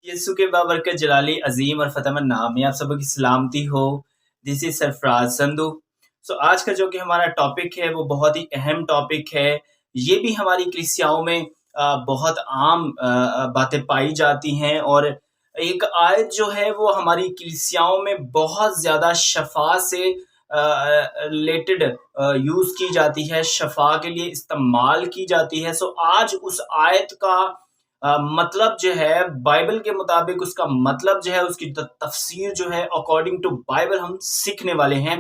यीशु के बाबरकत जलाली अजीम और फतेहमंद नाम में आप सबको की सलामती हो। This is Sarfaraz Sandhu. आज का जो कि हमारा टॉपिक है वो बहुत ही अहम टॉपिक है। ये भी हमारी कलीसियाओं में बहुत आम बातें पाई जाती हैं और एक आयत जो है वो हमारी कलीसियाओं में बहुत ज़्यादा शफा से रिलेटेड यूज़ की जाती है, शफा के लिए इस्तेमाल की जाती है। आज उस आयत का मतलब जो है बाइबल के मुताबिक उसका मतलब जो है उसकी तफसीर जो है अकॉर्डिंग टू बाइबल हम सीखने वाले हैं।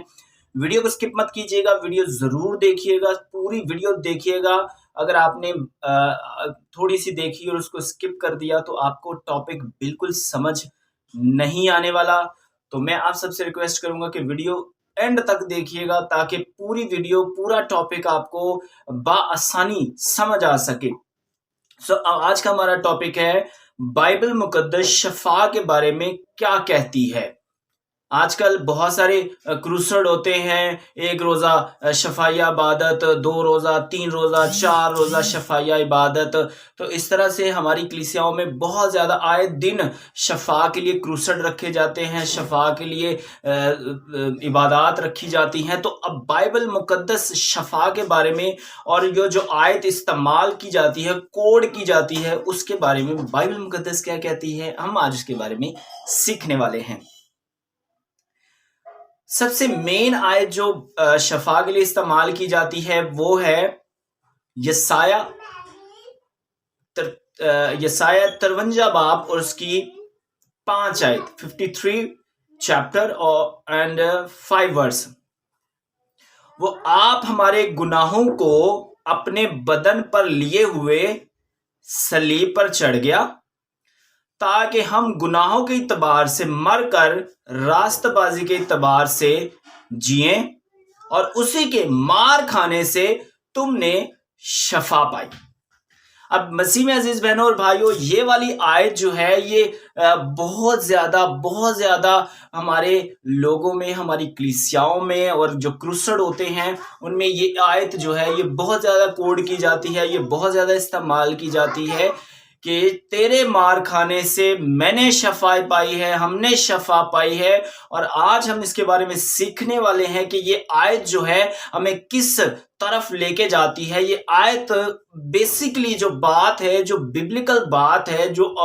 वीडियो को स्किप मत कीजिएगा, वीडियो ज़रूर देखिएगा, पूरी वीडियो देखिएगा। अगर आपने थोड़ी सी देखी और उसको स्किप कर दिया तो आपको टॉपिक बिल्कुल समझ नहीं आने वाला। तो मैं आप सबसे रिक्वेस्ट करूंगा कि वीडियो एंड तक देखिएगा ताकि पूरी वीडियो पूरा टॉपिक आपको बआसानी समझ आ सके। आज का हमारा टॉपिक है बाइबल मुकद्दस शफा के बारे में क्या कहती है। आजकल बहुत सारे क्रूसड होते हैं, 1 रोज़ा शफाया इबादत, 2 रोज़ा, 3 रोज़ा, 4 रोज़ा शफाया इबादत। तो इस तरह से हमारी कलीसियाओं में बहुत ज़्यादा आए दिन शफा के लिए क्रूसड रखे जाते हैं, शफा के लिए इबादत रखी जाती हैं। तो अब बाइबल मुकद्दस शफा के बारे में और ये जो आयत इस्तेमाल की जाती है, कोड की जाती है, उसके बारे में बाइबल मुकद्दस क्या कहती है, हम आज उसके बारे में सीखने वाले हैं। सबसे मेन आयत जो शफा के लिए इस्तेमाल की जाती है वो है यसाया 53 बाब और उसकी 5 आयत, 53 चैप्टर और एंड 5 वर्स। वो आप हमारे गुनाहों को अपने बदन पर लिए हुए सलीब पर चढ़ गया ताकि हम गुनाहों के इतबार से मरकर रास्तबाजी के इतबार से जिए और उसी के मार खाने से तुमने शफा पाई। अब मसीह में अजीज बहनों और भाइयों, ये वाली आयत जो है ये बहुत ज़्यादा हमारे लोगों में, हमारी कलीसियाओं में और जो क्रूसड होते हैं उनमें ये आयत जो है ये बहुत ज़्यादा कोड की जाती है, ये बहुत ज़्यादा इस्तेमाल की जाती है कि तेरे मार खाने से मैंने शफा पाई है, हमने शफा पाई है। और आज हम इसके बारे में सीखने वाले हैं कि ये आयत जो है हमें किस तरफ लेके जाती है। ये आयत बेसिकली जो बात है, जो बिब्लिकल बात है, जो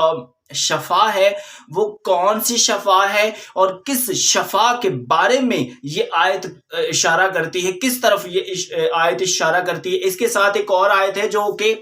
शफा है, वो कौन सी शफा है और किस शफा के बारे में ये आयत इशारा करती है, किस तरफ ये आयत इशारा करती है। इसके साथ एक और आयत है जो कि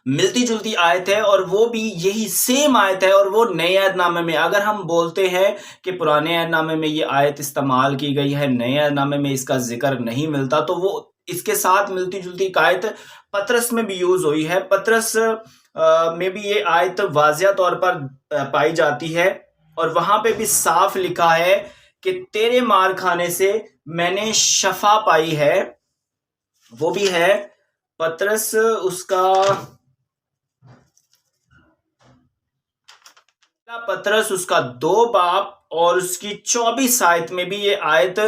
मिलती जुलती आयत है और वो भी यही सेम आयत है और वो नए अहदनामे में, अगर हम बोलते हैं कि पुराने अहदनामे में ये आयत इस्तेमाल की गई है, नए अहदनामे में इसका जिक्र नहीं मिलता, तो वो इसके साथ मिलती जुलती आयत पतरस में भी यूज हुई है। पतरस में भी ये आयत वाज़िया तौर पर पाई जाती है और वहां पे भी साफ लिखा है कि तेरे मार खाने से मैंने शफा पाई है। वो भी है पतरस उसका पतरस उसका 2 बाब और उसकी 24 आयत में भी ये आयत,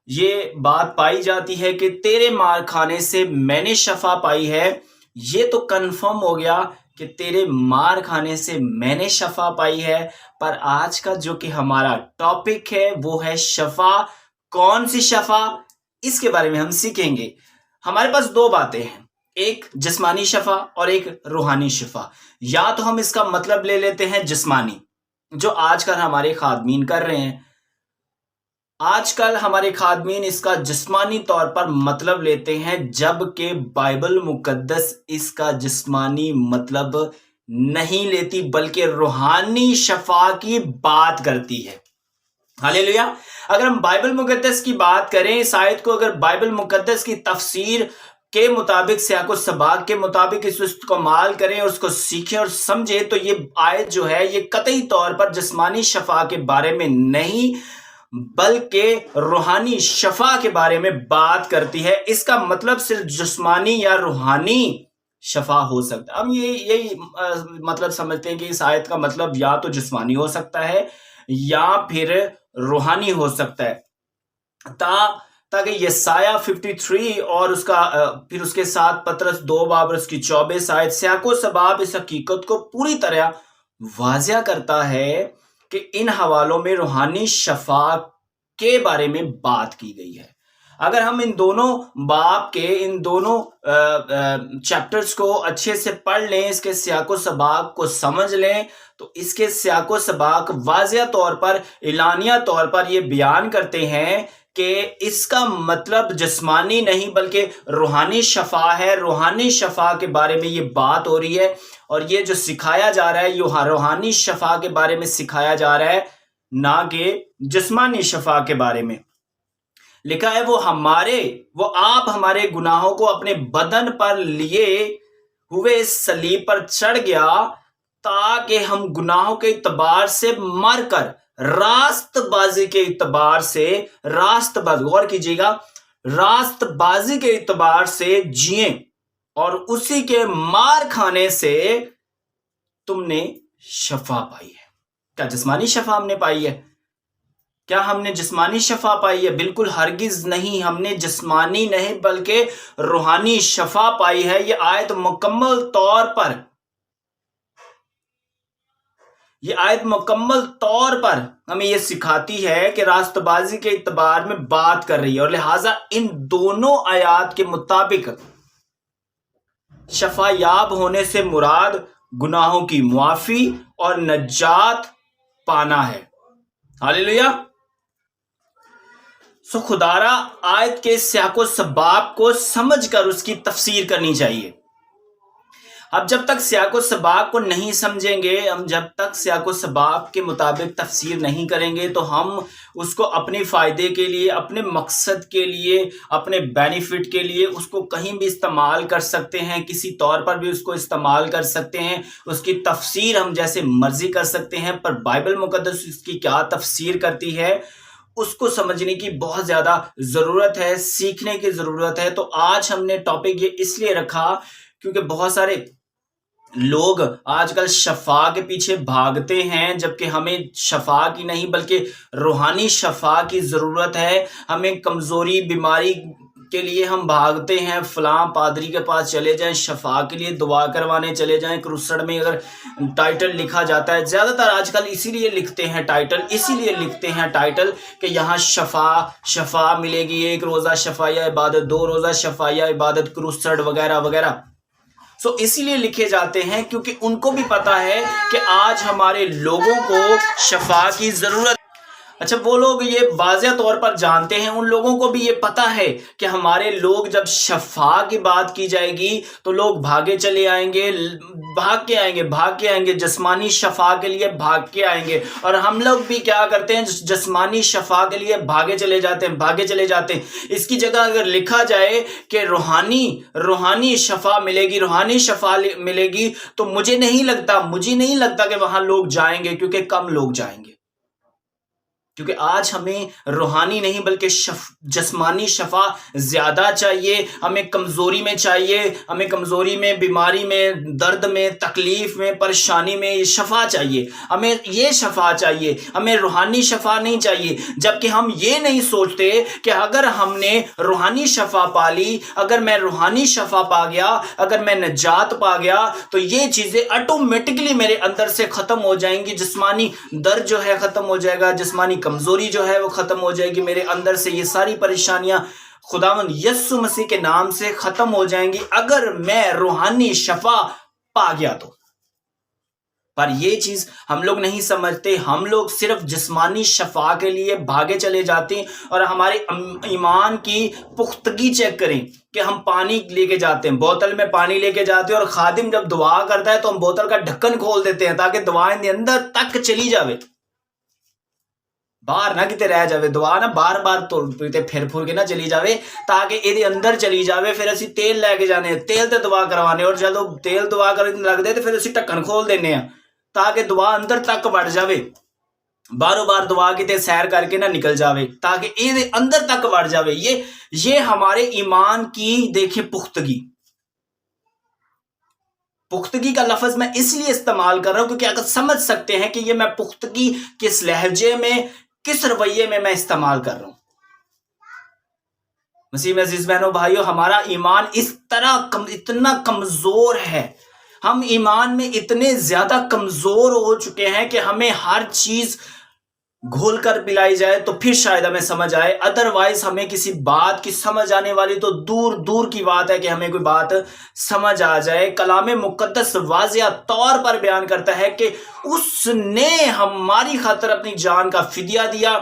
ये बात पाई जाती है कि तेरे मार खाने से मैंने शफा पाई है। ये तो कंफर्म हो गया कि तेरे मार खाने से मैंने शफा पाई है। पर आज का जो कि हमारा टॉपिक है वो है शफा। कौन सी शफा, इसके बारे में हम सीखेंगे। हमारे पास 2 बातें हैं, एक जिस्मानी शफा और एक रूहानी शफा। या तो हम इसका मतलब ले लेते हैं जिस्मानी, जो आजकल हमारे खादमीन कर रहे हैं। आजकल हमारे खादमीन इसका जिस्मानी तौर पर मतलब लेते हैं, जबकि बाइबल मुकद्दस इसका जिस्मानी मतलब नहीं लेती बल्कि रूहानी शफा की बात करती है। हालेलुया। अगर हम बाइबल मुकद्दस की बात करें, इस आयत को अगर बाइबल मुकद्दस की तफसीर के मुताबिक, सियाको सबाक के मुताबिक इसको माल करें और उसको सीखें और समझे, तो ये आयत जो है ये कतई तौर पर जिस्मानी शफा के बारे में नहीं बल्कि रूहानी शफा के बारे में बात करती है। इसका मतलब सिर्फ जिस्मानी या रूहानी शफा हो सकता है। हम यही मतलब समझते हैं कि इस आयत का मतलब या तो जिस्मानी हो सकता है या फिर रूहानी हो सकता है। ताकि यसाया 53 और उसका फिर उसके साथ पतरस 2 बाब उसकी 24 आयत सियाको सबाब इस हकीकत को पूरी तरह واضح کرتا ہے کہ ان حوالوں میں روحانی شفا کے بارے میں بات کی گئی ہے۔ اگر ہم ان دونوں باب کے ان دونوں چیپٹرز کو اچھے سے پڑھ لیں، اس کے سیاق و سباق کو سمجھ لیں، تو اس کے سیاق و سباق واضح طور پر، اعلانیہ طور پر یہ بیان کرتے ہیں کہ اس کا مطلب جسمانی نہیں بلکہ روحانی شفا ہے۔ روحانی شفا کے بارے میں یہ بات ہو رہی ہے، اور یہ جو سکھایا جا رہا ہے یہ روحانی شفا کے بارے میں سکھایا جا رہا ہے، نہ کہ جسمانی شفا کے بارے میں۔ لکھا ہے وہ آپ ہمارے گناہوں کو اپنے بدن پر لیے ہوئے اس صلیب پر چڑھ گیا، تاکہ ہم گناہوں کے اعتبار سے مر کر راست بازی کے اعتبار سے غور کیجیے گا، راست بازی کے اعتبار سے جئیں، اور اسی کے مار کھانے سے تم نے شفا پائی ہے۔ کیا جسمانی شفا ہم نے پائی ہے؟ کیا ہم نے جسمانی شفا پائی ہے؟ بالکل ہرگز نہیں، ہم نے جسمانی نہیں بلکہ روحانی شفا پائی ہے۔ یہ آیت مکمل طور پر ہمیں یہ سکھاتی ہے کہ راست بازی کے اعتبار میں بات کر رہی ہے، اور لہٰذا ان دونوں آیات کے مطابق شفا یاب ہونے سے مراد گناہوں کی معافی اور نجات پانا ہے۔ ہاللیلویہ۔ خدارا آیت کے سیاق و سباق کو سمجھ کر اس کی تفسیر کرنی چاہیے۔ اب جب تک سیاق و سباق کو نہیں سمجھیں گے، ہم جب تک سیاق و سباق کے مطابق تفسیر نہیں کریں گے، تو ہم اس کو اپنے فائدے کے لیے، اپنے مقصد کے لیے، اپنے بینیفٹ کے لیے اس کو کہیں بھی استعمال کر سکتے ہیں، کسی طور پر بھی اس کو استعمال کر سکتے ہیں، اس کی تفسیر ہم جیسے مرضی کر سکتے ہیں، پر بائبل مقدس اس کی کیا تفسیر کرتی ہے اس کو سمجھنے کی بہت زیادہ ضرورت ہے، سیکھنے کی ضرورت ہے۔ تو آج ہم نے ٹاپک یہ اس لیے رکھا کیونکہ بہت سارے لوگ آج کل شفا کے پیچھے بھاگتے ہیں، جبکہ ہمیں شفا کی نہیں بلکہ روحانی شفا کی ضرورت ہے۔ ہمیں کمزوری، بیماری کے لیے ہم بھاگتے ہیں، فلاں پادری کے پاس چلے جائیں، شفا کے لیے دعا کروانے چلے جائیں۔ کروسڑ میں اگر ٹائٹل لکھا جاتا ہے، زیادہ تر آج کل اسی لیے لکھتے ہیں ٹائٹل کہ یہاں شفا ملے گی، 1 روزہ شفا یا عبادت، 2 روزہ شفا یا عبادت، کروسڑ وغیرہ وغیرہ۔ اسی لیے لکھے جاتے ہیں کیونکہ ان کو بھی پتا ہے کہ آج ہمارے لوگوں کو شفا کی ضرورت۔ اچھا، وہ لوگ یہ واضح طور پر جانتے ہیں، ان لوگوں کو بھی یہ پتا ہے کہ ہمارے لوگ جب شفا کی بات کی جائے گی تو لوگ بھاگ کے آئیں گے جسمانی شفا کے لیے، بھاگ کے آئیں گے۔ اور ہم لوگ بھی کیا کرتے ہیں؟ جسمانی شفا کے لیے بھاگے چلے جاتے ہیں۔ اس کی جگہ اگر لکھا جائے کہ روحانی شفا ملے گی تو مجھے نہیں لگتا کہ وہاں لوگ جائیں گے، کیونکہ کم لوگ جائیں گے۔ کیونکہ آج ہمیں روحانی نہیں بلکہ جسمانی شفا زیادہ چاہیے۔ ہمیں کمزوری میں چاہیے، ہمیں کمزوری میں، بیماری میں، درد میں، تکلیف میں، پریشانی میں یہ شفا چاہیے، ہمیں یہ شفا چاہیے، ہمیں روحانی شفا نہیں چاہیے۔ جبکہ ہم یہ نہیں سوچتے کہ اگر ہم نے روحانی شفا پا لی، اگر میں روحانی شفا پا گیا، اگر میں نجات پا گیا، تو یہ چیزیں آٹومیٹکلی میرے اندر سے ختم ہو جائیں گی۔ جسمانی درد جو ہے ختم ہو جائے گا، جسمانی کمزوری جو ہے وہ ختم ہو جائے گی، میرے اندر سے یہ ساری پریشانیاں خداوند یسوع مسیح کے نام سے ختم ہو جائیں گی، اگر میں روحانی شفا پا گیا تو۔ پر یہ چیز ہم لوگ نہیں سمجھتے، ہم لوگ صرف جسمانی شفا کے لیے بھاگے چلے جاتے ہیں۔ اور ہمارے ایمان کی پختگی چیک کریں کہ ہم پانی لے کے جاتے ہیں، بوتل میں پانی لے کے جاتے ہیں، اور خادم جب دعا کرتا ہے تو ہم بوتل کا ڈھکن کھول دیتے ہیں تاکہ دعا اندر تک چلی جاوے، باہر نہ کتے رہ جاوے۔ دعا نہ بار بار پھر کے نہ چلی جاوے، تاکہ یہ اندر چلی جاوے۔ پھر اسی تیل لے کے جانے، تیل تے دعا کروانے، اور جب تیل دعا کرنے لگ دے تو پھر اسی ڈھکن کھول دینے ہیں تاکہ دعا اندر تک بڑھ جاوے، باروں بار دعا کی تے سیر کر کے نہ نکل جاوے، تاکہ یہ اندر تک بڑھ جاوے۔ یہ ہمارے ایمان کی دیکھیں پختگی کا لفظ میں اس لیے استعمال کر رہا ہوں کیونکہ اگر سمجھ سکتے ہیں کہ یہ میں پختگی کس لہجے میں، کس رویے میں استعمال کر رہا ہوں۔ مسیح میں عزیز بہنوں بھائیوں، ہمارا ایمان اس طرح اتنا کمزور ہے، हम ईमान में इतने ज्यादा कमजोर हो चुके हैं कि हमें हर चीज घोल कर पिलाई जाए तो फिर शायद हमें समझ आए, अदरवाइज हमें किसी बात की समझ आने वाली तो दूर दूर की बात है कि हमें कोई बात समझ आ जाए। कलाम मुकद्दस वाज़िया तौर पर बयान करता है कि उसने हमारी खातिर अपनी जान का फिदिया दिया,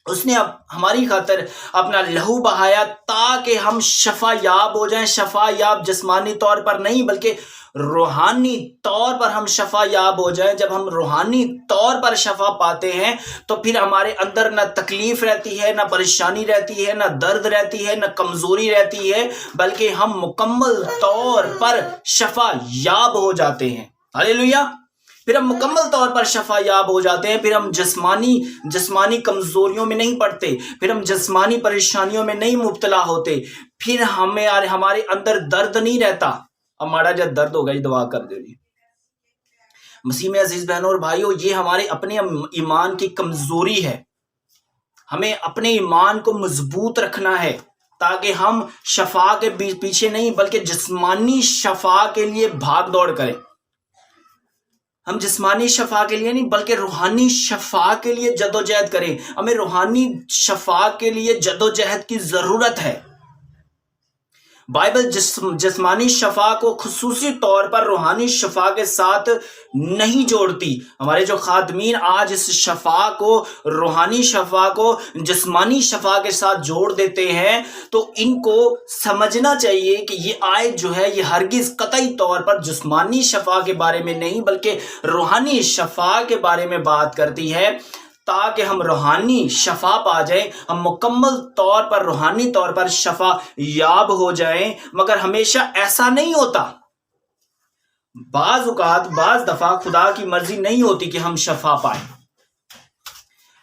उसने हमारी खातिर अपना लहू बहाया ताकि हम शफा याब हो जाएं। शफा याब जिस्मानी तौर पर नहीं बल्कि रूहानी तौर पर हम शफा याब हो जाएं। जब हम रूहानी तौर पर शफा पाते हैं तो फिर हमारे अंदर ना तकलीफ रहती है, ना परेशानी रहती है, ना दर्द रहती है, ना कमजोरी रहती है, बल्कि हम मुकम्मल तौर पर शफा याब हो जाते हैं। हालेलुया। फिर हम मुकम्मल तौर पर शफा याब हो जाते हैं। फिर हम जिस्मानी कमजोरियों में नहीं पड़ते, फिर हम जिस्मानी परेशानियों में नहीं मुब्तला होते, फिर हमें हमारे अंदर दर्द नहीं रहता। अब माड़ा जब दर्द होगा ये दुआ कर दे। मसीह में अजीज बहनों और भाइयों, ये हमारे अपने ईमान की कमजोरी है। हमें अपने ईमान को मजबूत रखना है ताकि हम शफा के पीछे नहीं बल्कि जिस्मानी शफा के लिए भाग दौड़ करें। हम जिस्मानी शफा के लिए नहीं बल्कि रूहानी शफा के लिए जदोजहद करें। हमें रूहानी शफा के लिए जदोजहद की जरूरत है। बाइबल जिस्मानी शफा को खुसूसी तौर पर रूहानी शफा के साथ नहीं जोड़ती। हमारे जो खादमीन आज इस शफा को, रूहानी शफा को जिस्मानी शफा के साथ जोड़ देते हैं, तो इनको समझना चाहिए कि ये आयत जो है ये हरगिज कतई तौर पर जिस्मानी शफा के बारे में नहीं बल्कि रूहानी शफा के बारे में बात करती है, ताकि हम रूहानी शफा पा जाएं, हम मुकम्मल तौर पर रूहानी तौर पर शफा याब हो जाएं। मगर हमेशा ऐसा नहीं होता। बाज दफा खुदा की मर्जी नहीं होती कि हम शफा पाएं।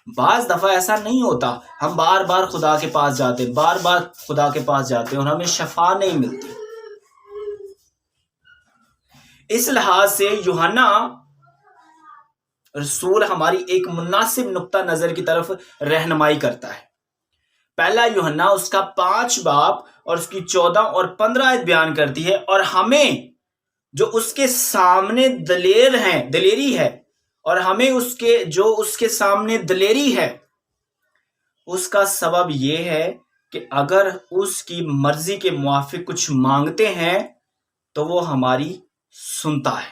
बाज दफा ऐसा नहीं होता, हम बार बार खुदा के पास जाते, बार बार खुदा के पास जाते और हमें शफा नहीं मिलती। इस लिहाज से यूहन्ना रसूल हमारी एक मुनासिब नुक्ता नजर की तरफ रहनुमाई करता है। पहला यूहन्ना उसका 5 बाब और उसकी 14 और 15 आयत बयान करती है, और हमें जो उसके सामने दलेरी है, और हमें उसके सामने दलेरी है, उसका सबब यह है कि अगर उसकी मर्जी के मुआफिक कुछ मांगते हैं तो वो हमारी सुनता है।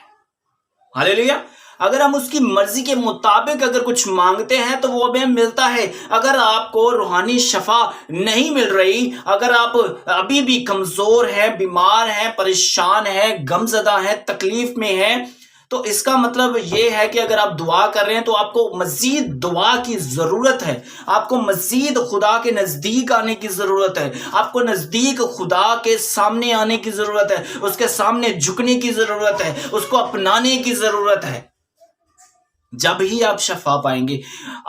हालेलुया। अगर हम उसकी मर्जी के मुताबिक अगर कुछ मांगते हैं तो वो हमें मिलता है। अगर आपको रूहानी शफा नहीं मिल रही, अगर आप अभी भी कमजोर हैं, बीमार हैं, परेशान हैं, गमजदा हैं, तकलीफ में हैं, तो इसका मतलब ये है कि अगर आप दुआ कर रहे हैं तो आपको मजीद दुआ की जरूरत है। आपको मजीद खुदा के नजदीक आने की जरूरत है। आपको नजदीक खुदा के सामने आने की जरूरत है, उसके सामने झुकने की जरूरत है, उसको अपनाने की जरूरत है। जब ही आप शफा पाएंगे।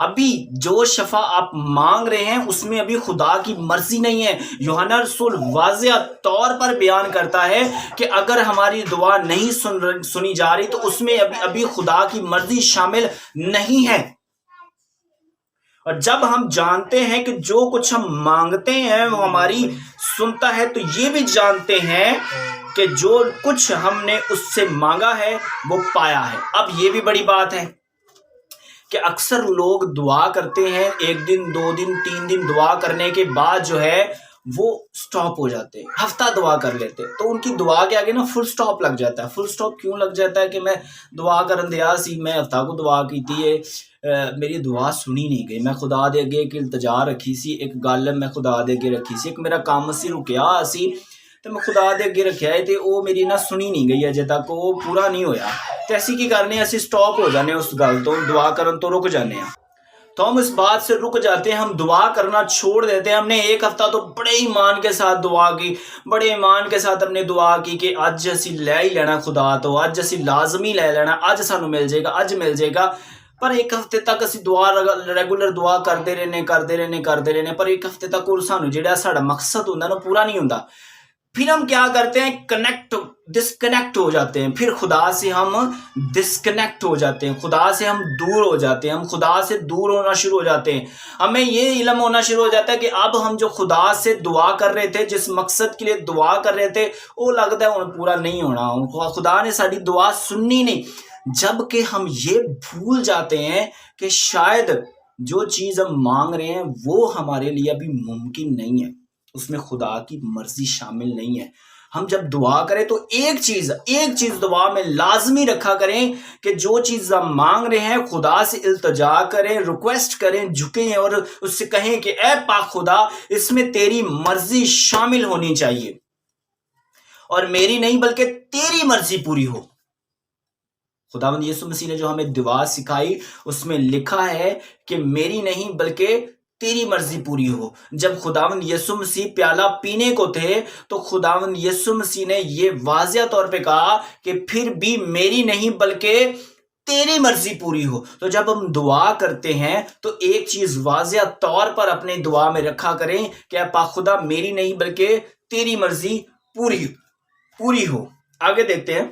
अभी जो शफा आप मांग रहे हैं उसमें अभी खुदा की मर्जी नहीं है। यूहन्ना रसूल वाज़िया तौर पर बयान करता है कि अगर हमारी दुआ नहीं सुनी जा रही तो उसमें अभी खुदा की मर्जी शामिल नहीं है। और जब हम जानते हैं कि जो कुछ हम मांगते हैं वो हमारी सुनता है, तो ये भी जानते हैं कि जो कुछ हमने उससे मांगा है वो पाया है। अब ये भी बड़ी बात है कि अक्सर लोग दुआ करते हैं, 1 दिन 2 दिन 3 दिन दुआ करने के बाद जो है वो स्टॉप हो जाते हैं, हफ्ता दुआ कर लेते हैं, तो उनकी दुआ के आगे ना फुल स्टॉप लग जाता है। फुल स्टॉप क्यों लग जाता है कि मैं दुआ करन दिया सी, मैं हफ्ता को दुआ की है, मेरी दुआ सुनी नहीं गई। मैं खुदा दे अगे एक इल्तजा रखी सी, एक गल मैं खुदा दे अगे रखी सी, एक मेरा काम सी रुकिया सी तो मैं खुदा दे अगे रखा है तो वो मेरी ना सुनी नहीं गई, अजे तक वो पूरा नहीं होया। तो ऐसी की करने असी स्टॉप हो जाने उस गल तो, दुआ करन तो रुक जाने। तो हम इस बात से रुक जाते हैं, हम दुआ करना छोड़ देते हैं। हमने 1 हफ्ता तो बड़े ईमान के साथ दुआ की, बड़े ईमान के साथ हमने दुआ की कि अज असी लै ही लेना खुदा तो, अज असी लाजमी लै लेना, अज सानू मिल जाएगा, अज मिल जाएगा। पर 1 हफ्ते तक असी दुआ रेगुलर दुआ करते रहने पर 1 हफ्ते तक सानू जिहड़ा साडा मकसद हुंदा ना पूरा नहीं हुंदा। फिर हम क्या करते हैं, डिस्कनेक्ट हो जाते हैं। फिर खुदा से हम डिस्कनेक्ट हो जाते हैं, खुदा से हम दूर हो जाते हैं, हम खुदा से दूर होना शुरू हो जाते हैं। हमें ये इल्म होना शुरू हो जाता है कि अब हम जो खुदा से दुआ कर रहे थे, जिस मकसद के लिए दुआ कर रहे थे, वो लगता है पूरा नहीं होना, खुदा ने साड़ी दुआ सुननी नहीं। जबकि हम ये भूल जाते हैं कि शायद जो चीज हम मांग रहे हैं वो हमारे लिए अभी मुमकिन नहीं है, उसमें खुदा की मर्जी शामिल नहीं है। हम जब दुआ करें तो एक चीज दुआ में लाजमी रखा करें कि जो चीज हम मांग रहे हैं खुदा से इल्तिजा करें, रिक्वेस्ट करें, झुकें और उससे कहें कि ऐ पाक खुदा, इसमें तेरी मर्जी शामिल होनी चाहिए और मेरी नहीं बल्कि तेरी मर्जी पूरी हो। खुदावंद यीशु मसीह ने जो हमें दुआ सिखाई उसमें लिखा है कि मेरी नहीं बल्कि तेरी मर्जी पूरी हो। जब खुदावंद यीशु मसीह प्याला पीने को थे तो खुदावंद यीशु मसीह ने ये वाज़िया तौर पे कहा कि फिर भी मेरी नहीं बल्कि तेरी मर्जी पूरी हो। तो जब हम दुआ करते हैं तो एक चीज वाज़िया तौर पर अपने दुआ में रखा करें कि पाक खुदा, मेरी नहीं बल्कि तेरी मर्जी पूरी हो। आगे देखते हैं।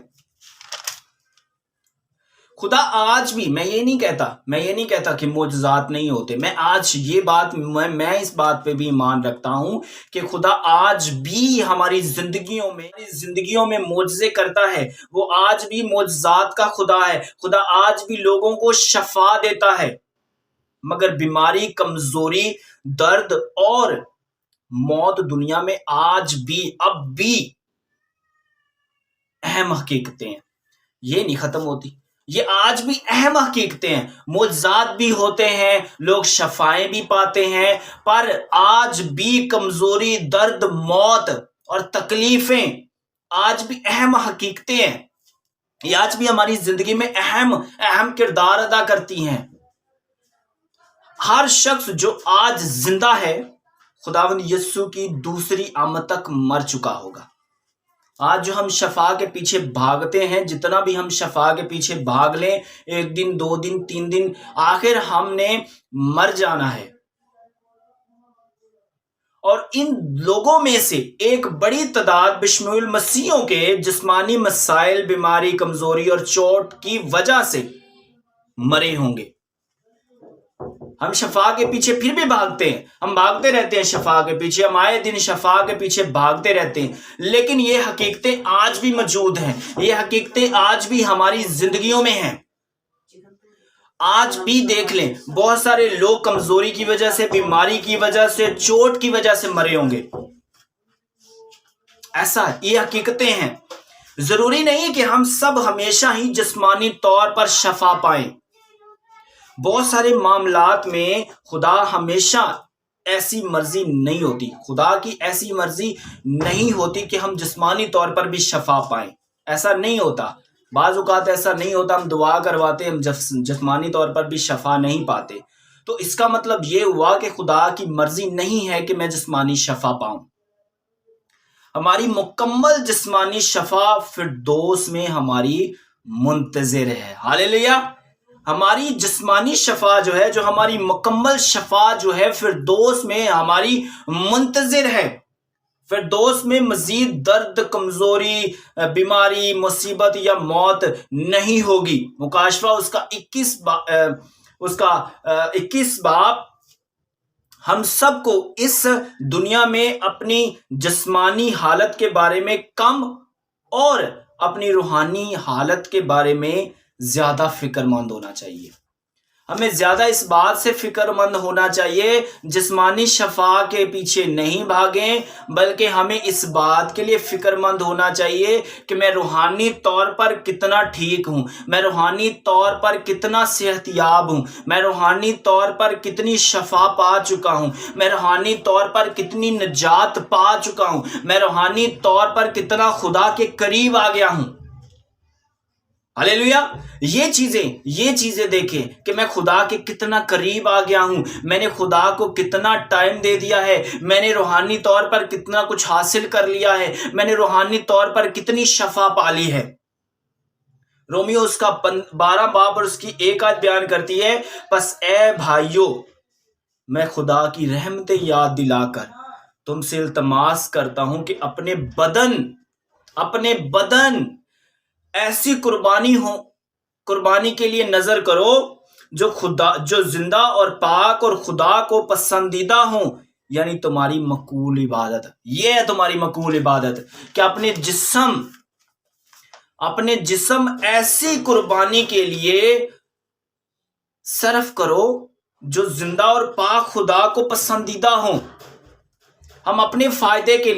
खुदा आज भी, मैं ये नहीं कहता कि मोजज़ात नहीं होते। मैं आज ये बात मैं इस बात पे भी ईमान रखता हूं कि खुदा आज भी हमारी जिंदगियों में मोजज़े करता है। वो आज भी मोजज़ात का खुदा है। खुदा आज भी लोगों को शफा देता है। मगर बीमारी, कमजोरी, दर्द और मौत दुनिया में आज भी, अब भी अहम हकीकतें हैं, ये नहीं खत्म होती। ये आज भी अहम हकीकतें हैं। मुआवजात भी होते हैं, लोग शफाएं भी पाते हैं, पर आज भी कमजोरी, दर्द, मौत और तकलीफें आज भी अहम हकीकतें हैं। ये आज भी हमारी जिंदगी में अहम किरदार अदा करती हैं। हर शख्स जो आज जिंदा है खुदावंद यीशु की दूसरी आमद तक मर चुका होगा। आज जो हम शफा के पीछे भागते हैं, जितना भी हम शफा के पीछे भाग लें, 1 दिन, 2 दिन, 3 दिन, आखिर हमने मर जाना है। और इन लोगों में से एक बड़ी तादाद बिशमुल मसीहों के जिस्मानी मसाइल, बीमारी, कमजोरी और चोट की वजह से मरे होंगे। हम शफा के पीछे फिर भी भागते हैं, हम भागते रहते हैं शफा के पीछे, हम आए दिन शफा के पीछे भागते रहते हैं। लेकिन ये हकीकतें आज भी मौजूद हैं, ये हकीकतें आज भी हमारी जिंदगियों में हैं। आज भी देख लें, बहुत सारे लोग कमजोरी की वजह से, बीमारी की वजह से, चोट की वजह से मरे होंगे। ऐसा ये हकीकतें हैं। जरूरी नहीं कि हम सब हमेशा ही जिस्मानी तौर पर शफा पाएं। बहुत सारे मामलात में खुदा हमेशा ऐसी मर्जी नहीं होती, खुदा की ऐसी मर्जी नहीं होती कि हम जिस्मानी तौर पर भी शफा पाएं। ऐसा नहीं होता। बाज़ औक़ात ऐसा नहीं होता, हम दुआ करवाते, हम जिस्मानी तौर पर भी शफा नहीं पाते। तो इसका मतलब ये हुआ कि खुदा की मर्जी नहीं है कि मैं जिस्मानी शफा पाऊं। हमारी मुकम्मल जिस्मानी शफा फिरदौस में हमारी मुंतज़िर है। हालेलुया। हमारी जिस्मानी शफा जो है, जो हमारी मुकम्मल शफा जो है, फिरदौस में हमारी मुंतज़िर है। फिरदौस में मजीद दर्द, कमजोरी, बीमारी, मुसीबत या मौत नहीं होगी। मुकाशफा उसका 21 बाब हम सबको इस दुनिया में अपनी जिस्मानी हालत के बारे में कम और अपनी रूहानी हालत के बारे में ज्यादा फिक्रमंद होना चाहिए। हमें ज्यादा इस बात से फिक्रमंद होना चाहिए, जिस्मानी शफा के पीछे नहीं भागें, बल्कि हमें इस बात के लिए फिक्रमंद होना चाहिए कि मैं रूहानी तौर पर कितना ठीक हूं, मैं रूहानी तौर पर कितना सेहतयाब हूं, मैं रूहानी तौर पर कितनी शफा पा चुका हूं, मैं रूहानी तौर पर कितनी निजात पा चुका हूं, मैं रूहानी तौर पर कितना खुदा के करीब आ गया हूं। हालेलुया। ये चीजें देखें कि मैं खुदा के कितना करीब आ गया हूं, मैंने खुदा को कितना टाइम दे दिया है, मैंने रूहानी तौर पर कितना कुछ हासिल कर लिया है, मैंने रूहानी तौर पर कितनी शफा पाली है। रोमियो उसका 12 बाब और उसकी 1 आयत बयान करती है, बस ए भाइयों, मैं खुदा की रहमतें याद दिलाकर تم سے التماس کرتا ہوں کہ اپنے بدن ایسی قربانی کے لیے نظر کرو جو زندہ اور پاک اور خدا کو پسندیدہ ہوں، یعنی تمہاری مقبول عبادت۔ یہ ہے تمہاری مقبول عبادت کہ اپنے جسم ایسی قربانی کے لیے صرف کرو جو زندہ اور پاک خدا کو پسندیدہ ہوں۔ ہم اپنے فائدے کے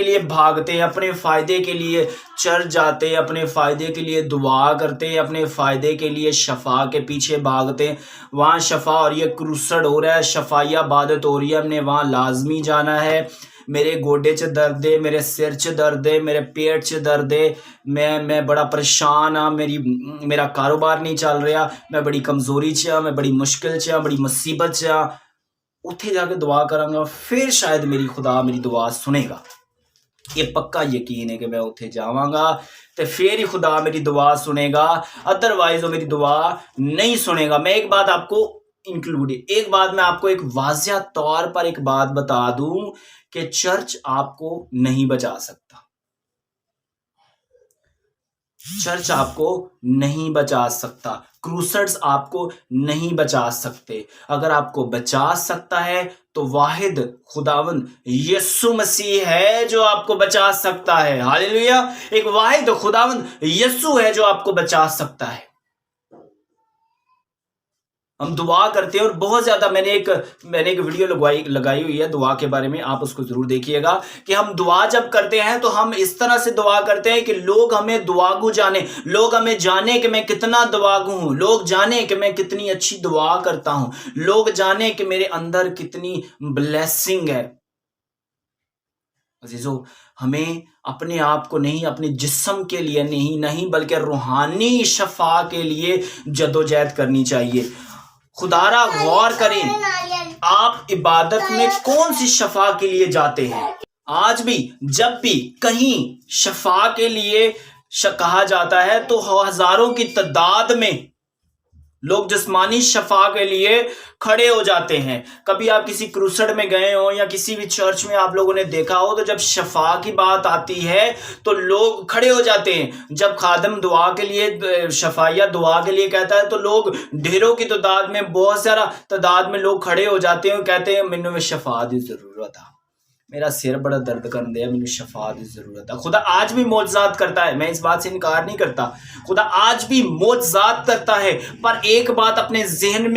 لیے بھاگتے ہیں، اپنے فائدے کے لیے چرچ جاتے ہیں، اپنے فائدے کے لیے دعا کرتے ہیں، اپنے فائدے کے لیے شفا کے پیچھے بھاگتے ہیں۔ وہاں شفا اور یہ کروسڈ ہو رہا ہے، شفائی عبادت ہو رہی ہے، ہم نے وہاں لازمی جانا ہے۔ میرے گوڈے چ درد ہے، میرے سر چ درد ہے، میرے پیٹ چ درد ہے، میں بڑا پریشان ہاں، میرا کاروبار نہیں چل رہا، میں بڑی کمزوری چ ہاں، میں بڑی مشکل چ ہاں، بڑی مصیبت چ ہاں۔ اتھے جا کے دعا کروں گا، پھر شاید خدا میری دعا سنے گا۔ یہ پکا یقین ہے کہ میں اتھے جاواں گا تو پھر ہی خدا میری دعا سنے گا، ادروائز وہ میری دعا نہیں سنے گا۔ میں ایک بات آپ کو ایک واضح طور پر ایک بات بتا دوں کہ چرچ آپ کو نہیں بچا سکتا۔ چرچ آپ کو نہیں بچا سکتا، کروسڈز آپ کو نہیں بچا سکتے۔ اگر آپ کو بچا سکتا ہے تو واحد خداوند یسوع مسیح ہے جو آپ کو بچا سکتا ہے۔ ہاللیلویہ! ایک واحد خداوند یسوع ہے جو آپ کو بچا سکتا ہے۔ ہم دعا کرتے ہیں، اور بہت زیادہ میں نے ایک ویڈیو لگائی ہوئی ہے دعا کے بارے میں، آپ اس کو ضرور دیکھیے گا کہ ہم دعا جب کرتے ہیں تو ہم اس طرح سے دعا کرتے ہیں کہ لوگ ہمیں دعاگو جانے، لوگ ہمیں جانے کہ میں کتنا دعاگو ہوں، لوگ جانے کہ میں کتنی اچھی دعا کرتا ہوں، لوگ جانے کہ میرے اندر کتنی بلیسنگ ہے۔ عزیزو، ہمیں اپنے آپ کو نہیں، اپنے جسم کے لیے نہیں بلکہ روحانی شفا کے لیے جدوجہد کرنی چاہیے۔ خدا را غور کریں، آپ عبادت میں کون سی شفا کے لیے جاتے ہیں؟ آج بھی جب بھی کہیں شفا کے لیے کہا جاتا ہے تو ہزاروں کی تعداد میں لوگ جسمانی شفا کے لیے کھڑے ہو جاتے ہیں۔ کبھی آپ کسی کروسڈ میں گئے ہو یا کسی بھی چرچ میں آپ لوگوں نے دیکھا ہو تو جب شفا کی بات آتی ہے تو لوگ کھڑے ہو جاتے ہیں۔ جب خادم دعا کے لیے، شفائیہ دعا کے لیے کہتا ہے تو لوگ ڈھیروں کی تعداد میں، بہت سارا تعداد میں لوگ کھڑے ہو جاتے ہیں اور کہتے ہیں مینوں شفا دی ضرورت ہے، میرا سر بڑا درد کرن دیا، مینوں شفا دی ضرورت ہے۔ خدا آج بھی معجزات کرتا ہے، میں اس بات سے انکار نہیں کرتا، خدا آج بھی معجزات کرتا ہے، پر ایک بات اپنے ذہن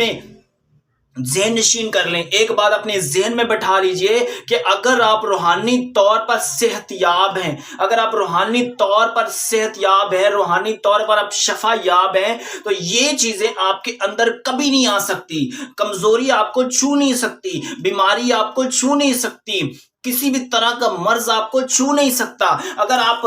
نشین کر لیں، ایک بات اپنے ذہن میں بٹھا لیجئے کہ اگر آپ روحانی طور پر صحت یاب ہیں، اگر آپ روحانی طور پر صحت یاب ہیں، روحانی طور پر آپ شفا یاب ہیں، تو یہ چیزیں آپ کے اندر کبھی نہیں آ سکتی۔ کمزوری آپ کو چھو نہیں سکتی، بیماری آپ کو چھو نہیں سکتی، کسی بھی طرح کا مرض آپ کو چھو نہیں سکتا۔ اگر آپ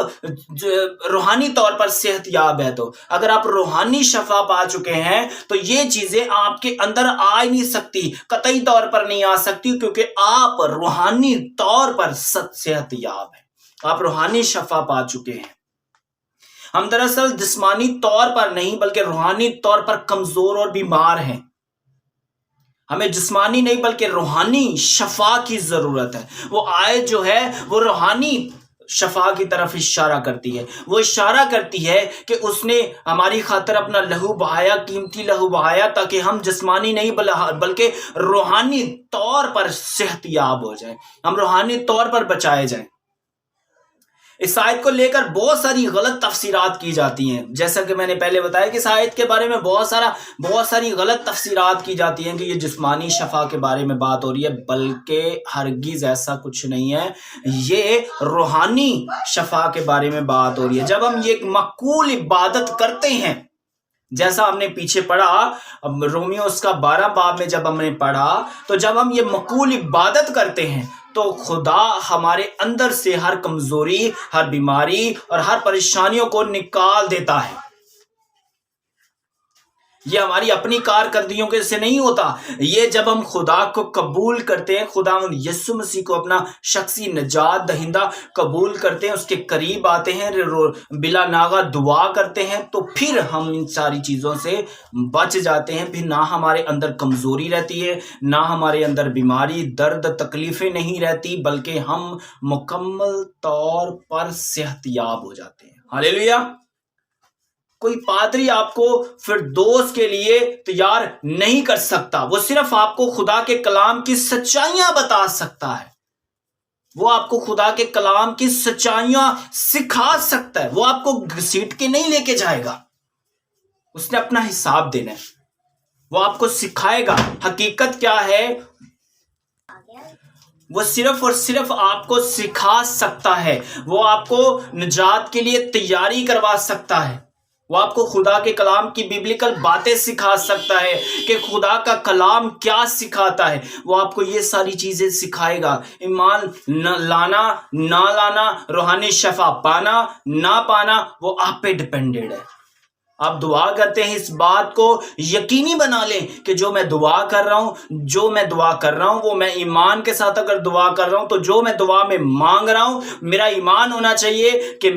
روحانی طور پر صحت یاب ہے، تو اگر آپ روحانی شفا پا چکے ہیں تو یہ چیزیں آپ کے اندر آ ہی نہیں سکتی، قطعی طور پر نہیں آ سکتی، کیونکہ آپ روحانی طور پر صحت یاب ہیں، آپ روحانی شفا پا چکے ہیں۔ ہم دراصل جسمانی طور پر نہیں بلکہ روحانی طور پر کمزور اور بیمار ہیں۔ ہمیں جسمانی نہیں بلکہ روحانی شفا کی ضرورت ہے۔ وہ آیت جو ہے وہ روحانی شفا کی طرف اشارہ کرتی ہے، وہ اشارہ کرتی ہے کہ اس نے ہماری خاطر اپنا لہو بہایا، قیمتی لہو بہایا، تاکہ ہم جسمانی نہیں بلکہ روحانی طور پر صحت یاب ہو جائیں، ہم روحانی طور پر بچائے جائیں۔ اس آیت کو لے کر بہت ساری غلط تفسیرات کی جاتی ہیں، جیسا کہ میں نے پہلے بتایا کہ اس آیت کے بارے میں بہت ساری غلط تفسیرات کی جاتی ہیں کہ یہ جسمانی شفا کے بارے میں بات ہو رہی ہے، بلکہ ہرگز ایسا کچھ نہیں ہے، یہ روحانی شفا کے بارے میں بات ہو رہی ہے۔ جب ہم یہ مقبول عبادت کرتے ہیں، جیسا ہم نے پیچھے پڑھا رومیو اس کا 12 باب میں جب ہم نے پڑھا، تو جب ہم یہ مقبول عبادت کرتے ہیں تو خدا ہمارے اندر سے ہر کمزوری، ہر بیماری اور ہر پریشانیوں کو نکال دیتا ہے۔ یہ ہماری اپنی کارکردگیوں کے سے نہیں ہوتا. یہ جب ہم خدا کو قبول کرتے ہیں، خدا یسوع مسیح کو اپنا شخصی نجات دہندہ قبول کرتے ہیں، اس کے قریب آتے ہیں، بلا ناغہ دعا کرتے ہیں، تو پھر ہم ان ساری چیزوں سے بچ جاتے ہیں. پھر نہ ہمارے اندر کمزوری رہتی ہے، نہ ہمارے اندر بیماری، درد، تکلیفیں نہیں رہتی، بلکہ ہم مکمل طور پر صحت یاب ہو جاتے ہیں. ہاللیلویا. کوئی پادری آپ کو فردوس کے لیے تیار نہیں کر سکتا، وہ صرف آپ کو خدا کے کلام کی سچائیاں بتا سکتا ہے. وہ آپ کو خدا کے کلام کی سچائیاں سکھا سکتا ہے. وہ آپ کو گھسیٹ کے نہیں لے کے جائے گا، اس نے اپنا حساب دینا ہے. وہ آپ کو سکھائے گا حقیقت کیا ہے. وہ صرف اور صرف آپ کو سکھا سکتا ہے. وہ آپ کو نجات کے لیے تیاری کروا سکتا ہے. وہ آپ کو خدا کے کلام کی بیبلیکل باتیں سکھا سکتا ہے کہ خدا کا کلام کیا سکھاتا ہے. وہ آپ کو یہ ساری چیزیں سکھائے گا. ایمان لانا نہ لانا، روحانی شفا پانا نہ پانا، وہ آپ پہ ڈیپینڈڈ ہے. آپ دعا کرتے ہیں، اس بات کو یقینی بنا لیں کہ جو میں دعا کر رہا ہوں وہ میں ایمان کے ساتھ اگر دعا کر رہا ہوں تو جو میں دعا میں مانگ رہا ہوں، میرا ایمان ہونا چاہیے کہ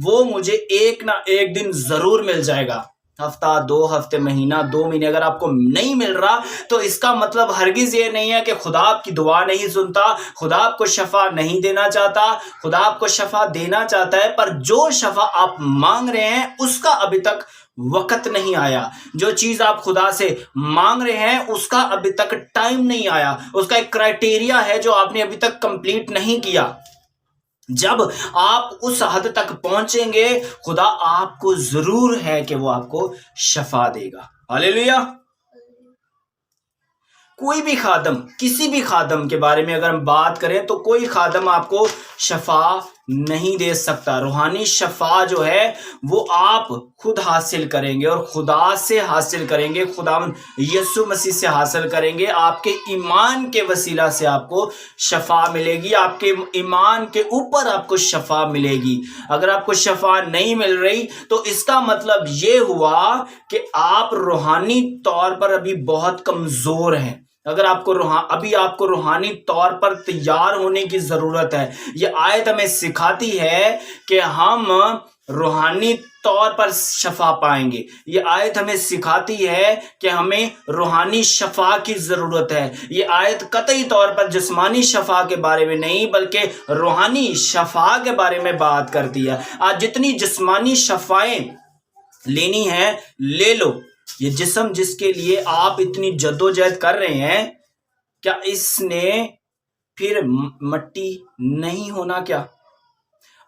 وہ مجھے ایک نہ ایک دن ضرور مل جائے گا. ہفتہ، 2 ہفتے، مہینہ، 2 مہینے اگر آپ کو نہیں مل رہا تو اس کا مطلب ہرگز یہ نہیں ہے کہ خدا آپ کی دعا نہیں سنتا، خدا آپ کو شفا نہیں دینا چاہتا. خدا آپ کو شفا دینا چاہتا ہے، پر جو شفا آپ مانگ رہے ہیں اس کا ابھی تک وقت نہیں آیا. جو چیز آپ خدا سے مانگ رہے ہیں اس کا ابھی تک ٹائم نہیں آیا. اس کا ایک کرائٹیریا ہے جو آپ نے ابھی تک کمپلیٹ نہیں کیا. جب آپ اس حد تک پہنچیں گے، خدا آپ کو ضرور ہے کہ وہ آپ کو شفا دے گا. ہاللیلویا. کوئی بھی خادم، کسی بھی خادم کے بارے میں اگر ہم بات کریں تو کوئی خادم آپ کو شفا نہیں دے سکتا. روحانی شفا جو ہے وہ آپ خود حاصل کریں گے، اور خدا سے حاصل کریں گے، خدا یسوع مسیح سے حاصل کریں گے. آپ کے ایمان کے وسیلہ سے آپ کو شفا ملے گی. آپ کے ایمان کے اوپر آپ کو شفا ملے گی. اگر آپ کو شفا نہیں مل رہی تو اس کا مطلب یہ ہوا کہ آپ روحانی طور پر ابھی بہت کمزور ہیں. اگر آپ کو ابھی آپ کو روحانی طور پر تیار ہونے کی ضرورت ہے. یہ آیت ہمیں سکھاتی ہے کہ ہم روحانی طور پر شفا پائیں گے. یہ آیت ہمیں سکھاتی ہے کہ ہمیں روحانی شفا کی ضرورت ہے. یہ آیت قطعی طور پر جسمانی شفا کے بارے میں نہیں بلکہ روحانی شفا کے بارے میں بات کرتی ہے. آج جتنی جسمانی شفائیں لینی ہے لے لو. یہ جسم جس کے لیے آپ اتنی جدوجہد کر رہے ہیں، کیا اس نے پھر مٹی نہیں ہونا؟ کیا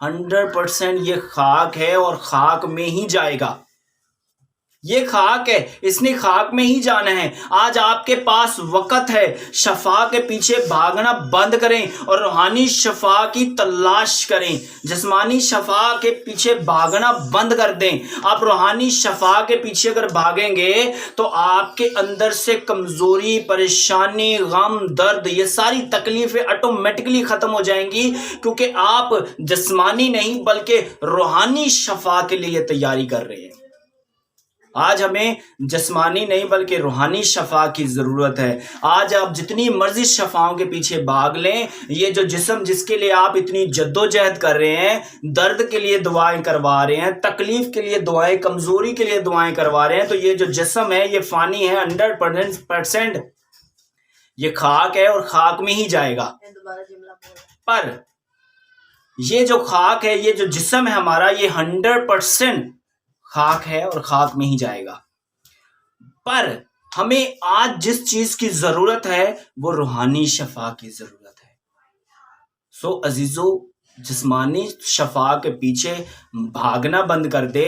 100% یہ خاک ہے اور خاک میں ہی جائے گا. یہ خاک ہے، اس نے خاک میں ہی جانا ہے. آج آپ کے پاس وقت ہے. شفا کے پیچھے بھاگنا بند کریں اور روحانی شفا کی تلاش کریں. جسمانی شفا کے پیچھے بھاگنا بند کر دیں. آپ روحانی شفا کے پیچھے اگر بھاگیں گے تو آپ کے اندر سے کمزوری، پریشانی، غم، درد، یہ ساری تکلیفیں آٹومیٹکلی ختم ہو جائیں گی، کیونکہ آپ جسمانی نہیں بلکہ روحانی شفا کے لیے تیاری کر رہے ہیں. آج ہمیں جسمانی نہیں بلکہ روحانی شفا کی ضرورت ہے. آج آپ جتنی مرضی شفاؤں کے پیچھے بھاگ لیں، یہ جو جسم جس کے لیے آپ اتنی جدوجہد کر رہے ہیں، درد کے لیے دعائیں کروا رہے ہیں، تکلیف کے لیے دعائیں، کمزوری کے لیے دعائیں کروا رہے ہیں، تو یہ جو جسم ہے یہ فانی ہے. 100% یہ خاک ہے اور خاک میں ہی جائے گا. پر یہ جو خاک ہے، یہ جو جسم ہے ہمارا، یہ 100% خاک ہے اور خاک میں ہی جائے گا. پر ہمیں آج جس چیز کی ضرورت ہے وہ روحانی شفا کی ضرورت ہے. سو عزیزو، جسمانی شفا کے پیچھے بھاگنا بند کر دے.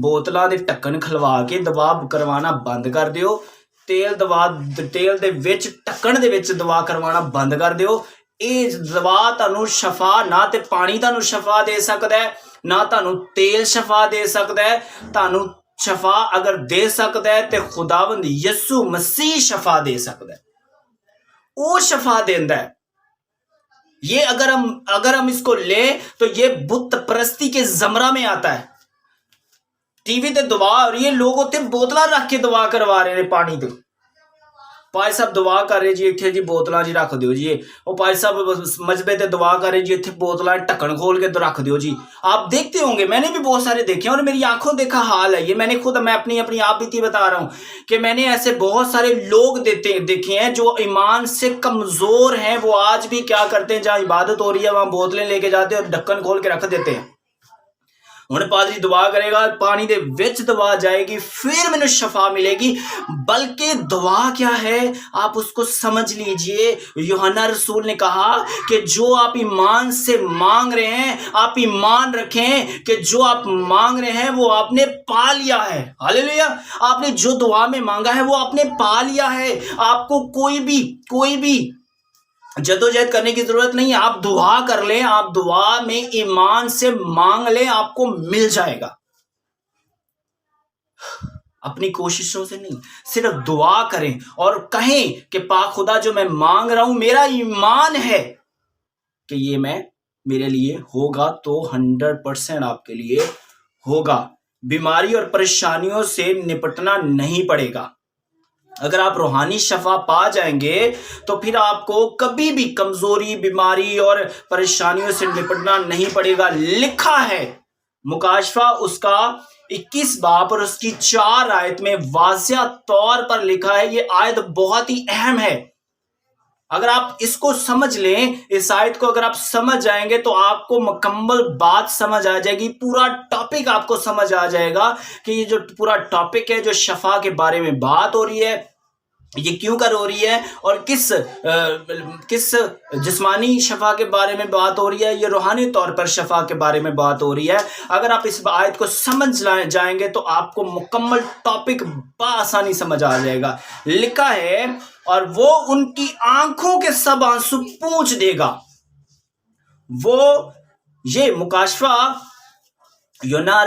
بوتلاں دے ٹکن کھلوا کے دوا کروانا بند کر دیو. تیل دے وچ ٹکن دے وچ دوا کروانا بند کر دیو. یہ دوا تانوں شفا نہ تے پانی تانوں شفا دے سکدا ہے، نہ تانوں تیل شفا دے سکدا ہے. تانوں شفا اگر دے سکدا ہے تے خداوند یسوع مسیح شفا دے سکدا ہے. وہ شفا دیندا ہے. یہ اگر ہم اس کو لیں تو یہ بت پرستی کے زمرہ میں آتا ہے. टीवी ते दुआ हो रही है, लोग उत्थे बोतलां रख के दुआ करवा रहे हैं पानी ते। भाई साहब दुआ कर रहे जी, इत्थे जी बोतलां जी रख दियो जी। वो भाई साहब मजबे ते दुआ कर रहे जी, इत्थे बोतलां ढक्कन खोल के तो रख दियो जी। आप देखते होंगे, मैंने भी बहुत सारे देखे और मेरी आंखों देखा हाल है ये। मैंने खुद, मैं अपनी आप बीती बता रहा हूँ कि मैंने ऐसे बहुत सारे लोग देखे हैं जो ईमान से कमजोर हैं। वो आज भी क्या करते हैं, जहाँ इबादत हो रही है वहां बोतलें लेके जाते हैं और ढक्कन खोल के रख देते हैं। हुण पादरी दुआ करेगा, पानी दे विच दुआ जाएगी, फिर मैंने शफा मिलेगी। बल्कि दुआ क्या है आप उसको समझ लीजिए। यूहन्ना रसूल ने कहा कि जो आप ईमान से मांग रहे हैं, आप ईमान रखें कि जो आप मांग रहे हैं वो आपने पा लिया है। हालेलुया। आपने जो दुआ में मांगा है वो आपने पा लिया है। आपको कोई भी जद्दोजहद करने की जरूरत नहीं है। आप दुआ कर लें, आप दुआ में ईमान से मांग लें, आपको मिल जाएगा। अपनी कोशिशों से नहीं, सिर्फ दुआ करें और कहें कि पाक खुदा जो मैं मांग रहा हूं, मेरा ईमान है कि ये मेरे लिए होगा, तो 100% आपके लिए होगा। बीमारी और परेशानियों से निपटना नहीं पड़ेगा। अगर आप रूहानी शफा पा जाएंगे तो फिर आपको कभी भी कमजोरी, बीमारी और परेशानियों से निपटना नहीं पड़ेगा। लिखा है मुकाशफा उसका 21 बाब और उसकी 4 आयत में वाज़िया तौर पर लिखा है। ये आयत बहुत ही अहम है। अगर आप इसको समझ लें, इस आयत को अगर आप समझ जाएंगे तो आपको मुकम्मल बात समझ आ जाएगी, पूरा टॉपिक आपको समझ आ जाएगा कि ये जो पूरा टॉपिक है, जो शफा के बारे में बात हो रही है, ये क्यों कर हो रही है और किस जिस्मानी शफा के बारे में बात हो रही है, ये रूहानी तौर पर शफा के बारे में बात हो रही है। अगर आप इस आयत को समझ जाएंगे तो आपको मुकम्मल टॉपिक बआसानी समझ आ जाएगा। लिखा है, और वो उनकी आंखों के सब आंसू पोंछ देगा। वो ये मुकाशफा यूहन्ना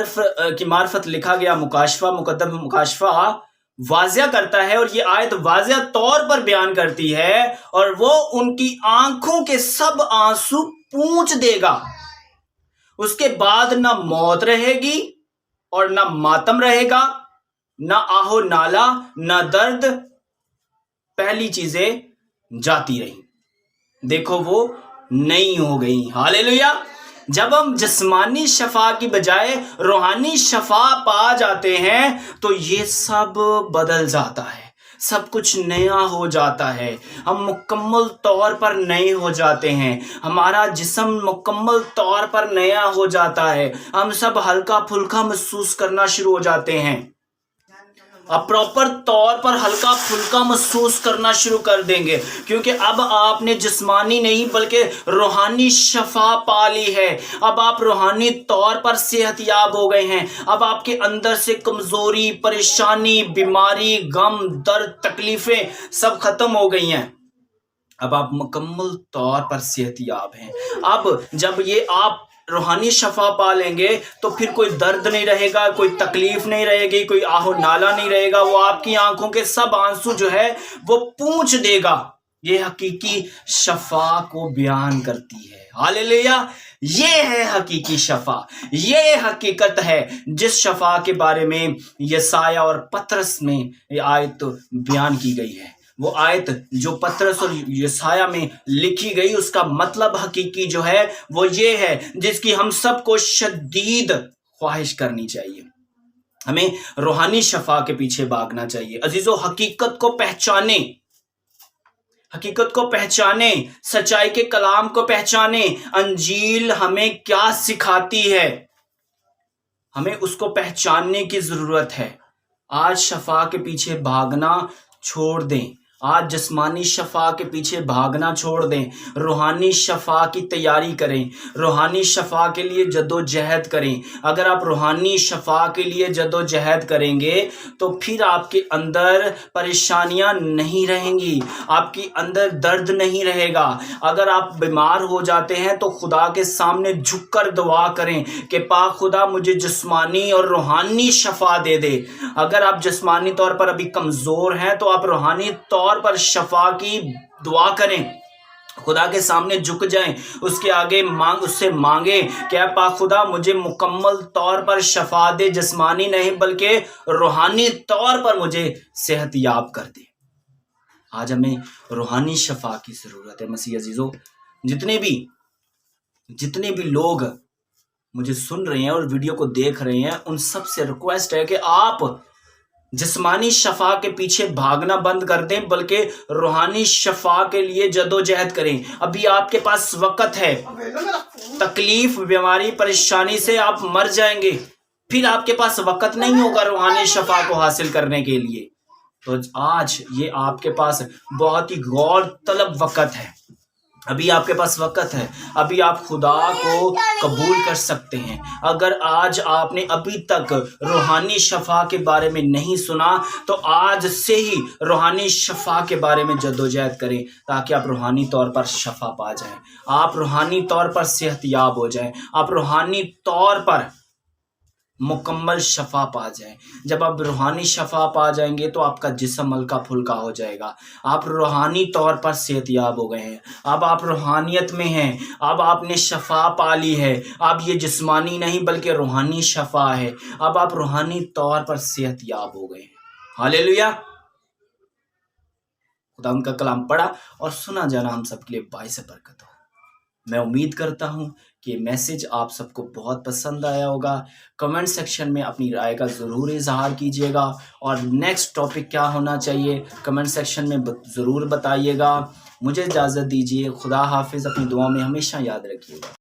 की मार्फत लिखा गया मुकाशफा, मुकद्दम मुकाशफा वाज़िया करता है, और ये आयत वाज़िया तौर पर बयान करती है, और वो उनकी आंखों के सब आंसू पोंछ देगा। उसके बाद ना मौत रहेगी और ना मातम रहेगा, ना आहो नाला, ना दर्द। पहली चीजें जाती रही, देखो वो नहीं हो गई। हालेलुया। जब हम जिस्मानी शफा की बजाय रूहानी शफा पा जाते हैं तो ये सब बदल जाता है, सब कुछ नया हो जाता है। हम मुकम्मल तौर पर नए हो जाते हैं, हमारा जिस्म मुकम्मल तौर पर नया हो जाता है। हम सब हल्का फुल्का महसूस करना शुरू हो जाते हैं। अब प्रॉपर तौर पर हल्का फुल्का महसूस करना शुरू कर देंगे, क्योंकि अब आपने जिस्मानी नहीं बल्कि रूहानी शफा पा ली है। अब आप रूहानी तौर पर सेहतयाब हो गए हैं। अब आपके अंदर से कमजोरी, परेशानी, बीमारी, गम, दर्द, तकलीफें सब खत्म हो गई हैं। अब आप मुकम्मल तौर पर सेहतयाब हैं। अब जब ये आप रूहानी शफा पा लेंगे तो फिर कोई दर्द नहीं रहेगा, कोई तकलीफ नहीं रहेगी, कोई आहो नाला नहीं रहेगा। वो आपकी आंखों के सब आंसू जो है वो पोंछ देगा। ये हकीकी शफा को बयान करती है। हालेलुया। ये है हकीकी शफा, ये हकीकत है जिस शफा के बारे में यसाया और पतरस में ये आयत बयान की गई है। वो आयत जो पतरस और यसाया में लिखी गई, उसका मतलब हकीकी जो है वो ये है, जिसकी हम सबको शदीद ख्वाहिश करनी चाहिए। हमें रूहानी शफा के पीछे भागना चाहिए। अजीजों, हकीकत को पहचाने, हकीकत को पहचाने, सच्चाई के कलाम को पहचाने। अंजील हमें क्या सिखाती है, हमें उसको पहचानने की जरूरत है। आज शफा के पीछे भागना छोड़ दें, आज जिस्मानी शफा के पीछे भागना छोड़ दें, रूहानी शफा की तैयारी करें, रूहानी शफा के लिए जद्दोजहद करें। अगर आप रूहानी शफा के लिए जद्दोजहद करेंगे तो फिर आपके अंदर परेशानियां नहीं रहेंगी, आपके अंदर दर्द नहीं रहेगा। अगर आप बीमार हो जाते हैं तो खुदा के सामने झुककर दुआ करें कि पाक खुदा मुझे जिस्मानी और रूहानी शफा दे दे। अगर आप जिस्मानी तौर पर अभी कमज़ोर हैं तो आप रूहानी तौर पर शफा की दुआ करें। خدا کے سامنے جھک جائیں، اس کے آگے اس سے مانگیں کہ اے پاک خدا مجھے مکمل طور پر شفا دے، جسمانی نہیں بلکہ روحانی طور پر مجھے صحت یاب کر دے۔ آج ہمیں روحانی شفا کی ضرورت ہے۔ مسیح عزیزو، جتنے بھی لوگ مجھے سن رہے ہیں اور ویڈیو کو دیکھ رہے ہیں، ان سب سے ریکویسٹ ہے کہ آپ جسمانی شفا کے پیچھے بھاگنا بند کر دیں، بلکہ روحانی شفا کے لیے جدوجہد کریں۔ ابھی آپ کے پاس وقت ہے۔ تکلیف، بیماری، پریشانی سے آپ مر جائیں گے، پھر آپ کے پاس وقت نہیں ہوگا روحانی شفا کو حاصل کرنے کے لیے۔ تو آج یہ آپ کے پاس بہت ہی غور طلب وقت ہے۔ ابھی آپ کے پاس وقت ہے، ابھی آپ خدا کو قبول کر سکتے ہیں۔ اگر آج آپ نے ابھی تک روحانی شفا کے بارے میں نہیں سنا تو آج سے ہی روحانی شفا کے بارے میں جدوجہد کریں، تاکہ آپ روحانی طور پر شفا پا جائیں، آپ روحانی طور پر صحت یاب ہو جائیں، آپ روحانی طور پر مکمل شفا پا جائیں۔ جب آپ روحانی شفا پا جائیں گے تو آپ کا جسم ہلکا پھلکا ہو جائے گا۔ آپ روحانی طور پر صحت یاب ہو گئے ہیں، اب آپ روحانیت میں ہیں، اب آپ نے شفا پا لی ہے۔ اب یہ جسمانی نہیں بلکہ روحانی شفا ہے، اب آپ روحانی طور پر صحت یاب ہو گئے ہیں۔ ہاللیلویا۔ خدا ان کا کلام پڑھا اور سنا جانا ہم سب کے لیے باعث برکت ہو۔ میں امید کرتا ہوں کہ میسج آپ سب کو بہت پسند آیا ہوگا۔ کمنٹ سیکشن میں اپنی رائے کا ضرور اظہار کیجیے گا، اور نیکسٹ ٹاپک کیا ہونا چاہیے کمنٹ سیکشن میں ضرور بتائیے گا۔ مجھے اجازت دیجیے، خدا حافظ، اپنی دعا میں ہمیشہ یاد رکھیے گا۔